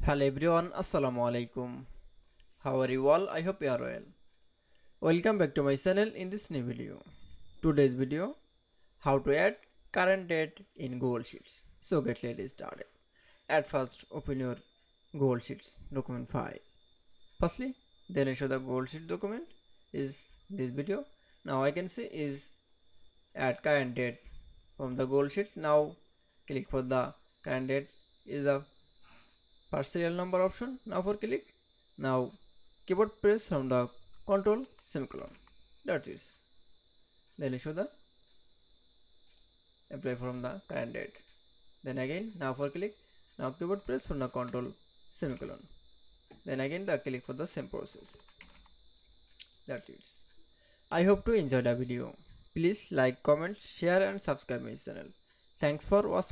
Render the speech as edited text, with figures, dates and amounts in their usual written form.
Hello everyone, Assalamu alaikum. How are you all? I hope you are well. Welcome back to my channel in this new video. Today's video, how to add current date in Google Sheets. So get ready started. At first, open your Google Sheets document file. Firstly, then I show the Google Sheet document is this video. Now I can see is add current date from the Google Sheet. Now click for the current date is the first serial number option. Now for click. Now keyboard press from the control semicolon. That is. Then issue the apply from the current date. Then again now for click. Now keyboard press from the control semicolon. Then again the click for the same process. That is. I hope to enjoy the video. Please like, comment, share and subscribe my channel. Thanks for watching.